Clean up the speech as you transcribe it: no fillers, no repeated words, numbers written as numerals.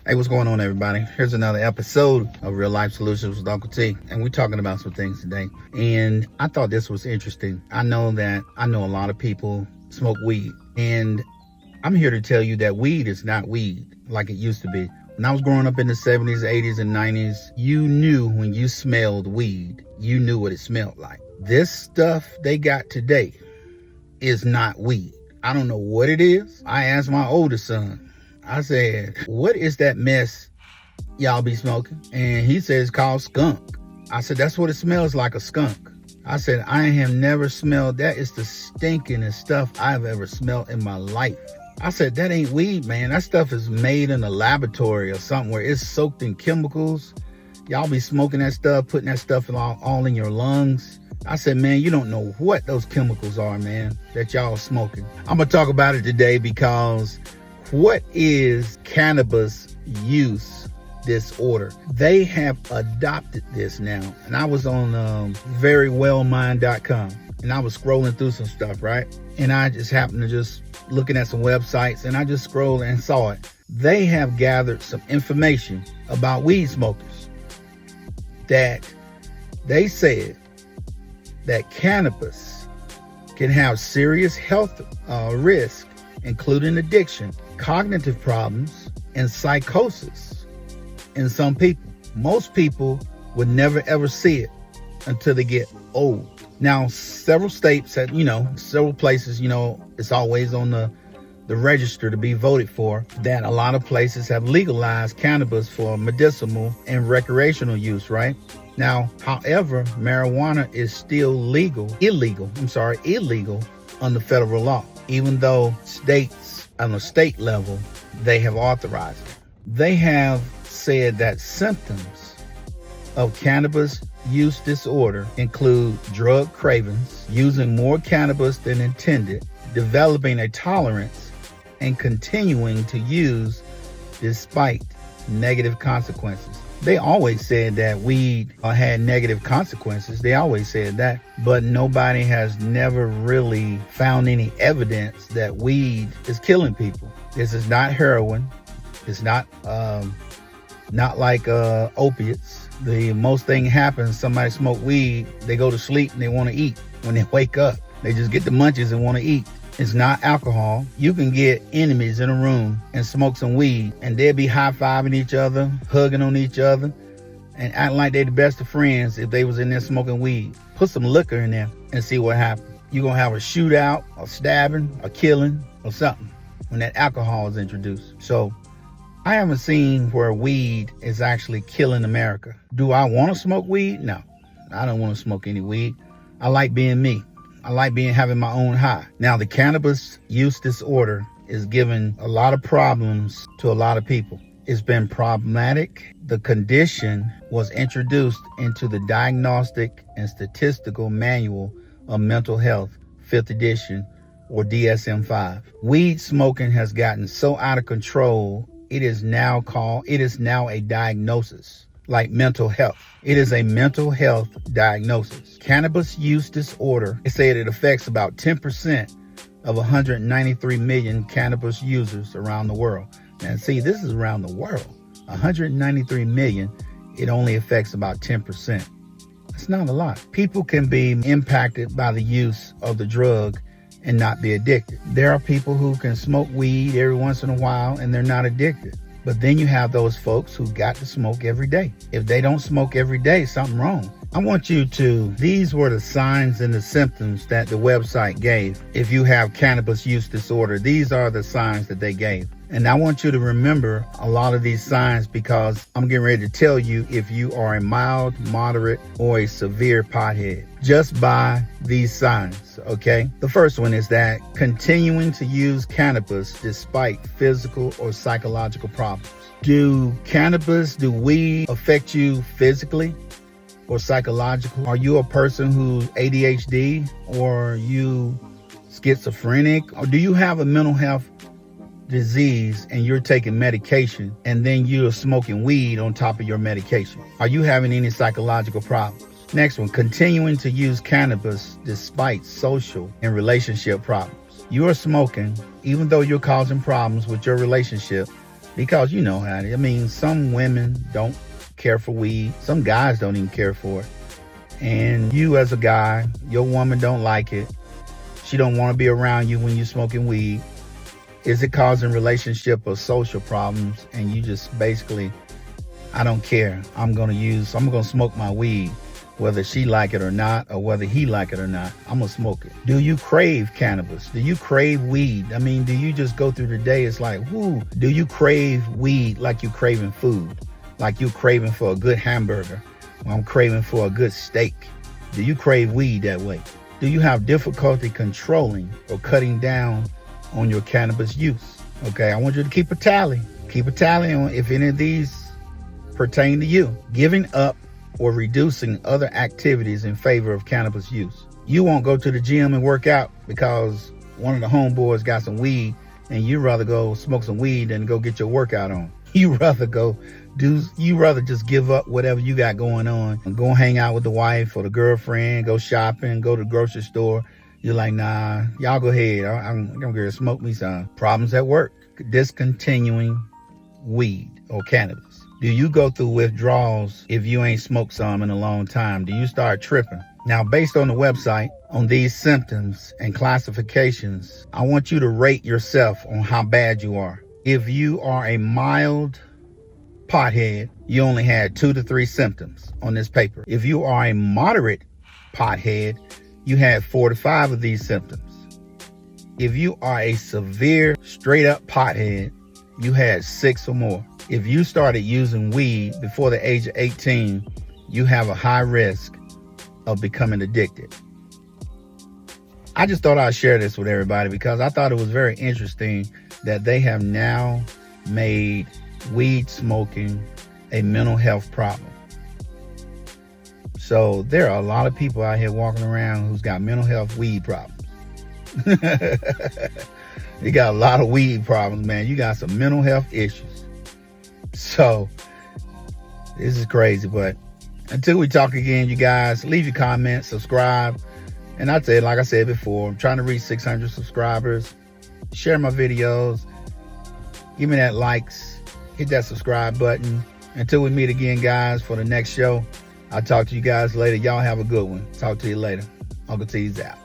Hey, what's going on, everybody? Here's another episode of Real Life Solutions with Uncle T, and we're talking about some things today. And I thought this was interesting. I know a lot of people smoke weed, and I'm here to tell you that weed is not weed like it used to be. When I was growing up in the 70s, 80s, and 90s, you knew when you smelled weed, you knew what it smelled like. This stuff they got today is not weed. I don't know what it is. I asked my oldest son, I said, what is that mess y'all be smoking? And he said it's called skunk. I said, that's what it smells like, a skunk. I said, I have never smelled that. It's the stinkingest stuff I've ever smelled in my life. I said, that ain't weed, man. That stuff is made in a laboratory or something where it's soaked in chemicals. Y'all be smoking that stuff, putting that stuff all in your lungs. I said, man, you don't know what those chemicals are, man, that y'all are smoking. I'm going to talk about it today because what is cannabis use disorder? They have adopted this now. And I was on verywellmind.com and I was scrolling through some stuff, right? And I just happened to just looking at some websites and I just scrolled and saw it. They have gathered some information about weed smokers that they said that cannabis can have serious health risk, including addiction, cognitive problems, and psychosis in some people. Most people would never ever see it until they get old. Now, several states have, several places, it's always on the register to be voted for, that a lot of places have legalized cannabis for medicinal and recreational use, right? Now, however, marijuana is still illegal on the federal law, even though states on a state level, they have authorized it. They have said that symptoms of cannabis use disorder include drug cravings, using more cannabis than intended, developing a tolerance, and continuing to use despite negative consequences. They always said that weed had negative consequences. They always said that, but nobody has never really found any evidence that weed is killing people. This is not heroin. It's not like opiates. The most thing happens, somebody smoke weed, they go to sleep and they want to eat. When they wake up, they just get the munchies and want to eat. It's not alcohol. You can get enemies in a room and smoke some weed and they'll be high-fiving each other, hugging on each other, and acting like they're the best of friends if they was in there smoking weed. Put some liquor in there and see what happens. You're going to have a shootout, a stabbing, a killing, or something when that alcohol is introduced. So I haven't seen where weed is actually killing America. Do I want to smoke weed? No, I don't want to smoke any weed. I like being me. I like having my own high. Now, the cannabis use disorder is giving a lot of problems to a lot of people. It's been problematic. The condition was introduced into the Diagnostic and Statistical Manual of Mental Health, 5th edition, or DSM-5. Weed smoking has gotten so out of control, it is now a diagnosis, like mental health. It is a mental health diagnosis. Cannabis use disorder, they say it affects about 10% of 193 million cannabis users around the world. Now, see, this is around the world. 193 million, it only affects about 10%. That's not a lot. People can be impacted by the use of the drug and not be addicted. There are people who can smoke weed every once in a while and they're not addicted. But then you have those folks who got to smoke every day. If they don't smoke every day, something wrong. I want you to, these were the signs and the symptoms that the website gave. If you have cannabis use disorder, these are the signs that they gave. And I want you to remember a lot of these signs because I'm getting ready to tell you if you are a mild, moderate, or a severe pothead just by these signs, okay? The first one is that continuing to use cannabis despite physical or psychological problems. Do weed affect you physically or psychological? Are you a person who's ADHD, or are you schizophrenic, or do you have a mental health disease and you're taking medication and then you're smoking weed on top of your medication? Are you having any psychological problems? Next one, continuing to use cannabis despite social and relationship problems. You are smoking even though you're causing problems with your relationship Because you know how it is. I mean, some women don't care for weed. Some guys don't even care for it. And you as a guy, your woman don't like it. She don't want to be around you when you're smoking weed. Is it causing relationship or social problems? And you just basically, I don't care. I'm going to smoke my weed, whether she like it or not, or whether he like it or not. I'm going to smoke it. Do you crave cannabis? Do you crave weed? I mean, do you just go through the day? It's like, whoo, do you crave weed like you craving food? Like you craving for a good hamburger? Or I'm craving for a good steak. Do you crave weed that way? Do you have difficulty controlling or cutting down on your cannabis use? Okay, I want you to keep a tally. Keep a tally on if any of these pertain to you. Giving up or reducing other activities in favor of cannabis use. You won't go to the gym and work out because one of the homeboys got some weed, and you rather go smoke some weed than go get your workout on. You rather just give up whatever you got going on and go hang out with the wife or the girlfriend, go shopping, go to the grocery store. You're like, nah, y'all go ahead. I'm gonna smoke me some. Problems at work. Discontinuing weed or cannabis. Do you go through withdrawals if you ain't smoked some in a long time? Do you start tripping? Now, based on the website, on these symptoms and classifications, I want you to rate yourself on how bad you are. If you are a mild pothead, you only had 2 to 3 symptoms on this paper. If you are a moderate pothead, you had 4 to 5 of these symptoms. If you are a severe, straight up pothead, you had 6 or more. If you started using weed before the age of 18, you have a high risk of becoming addicted. I just thought I'd share this with everybody because I thought it was very interesting that they have now made weed smoking a mental health problem. So there are a lot of people out here walking around who's got mental health weed problems. You got a lot of weed problems, man. You got some mental health issues. So this is crazy, but until we talk again, you guys, leave your comments, subscribe. And like I said before, I'm trying to reach 600 subscribers. Share my videos. Give me that likes. Hit that subscribe button. Until we meet again, guys, for the next show. I'll talk to you guys later. Y'all have a good one. Talk to you later. Uncle T's out.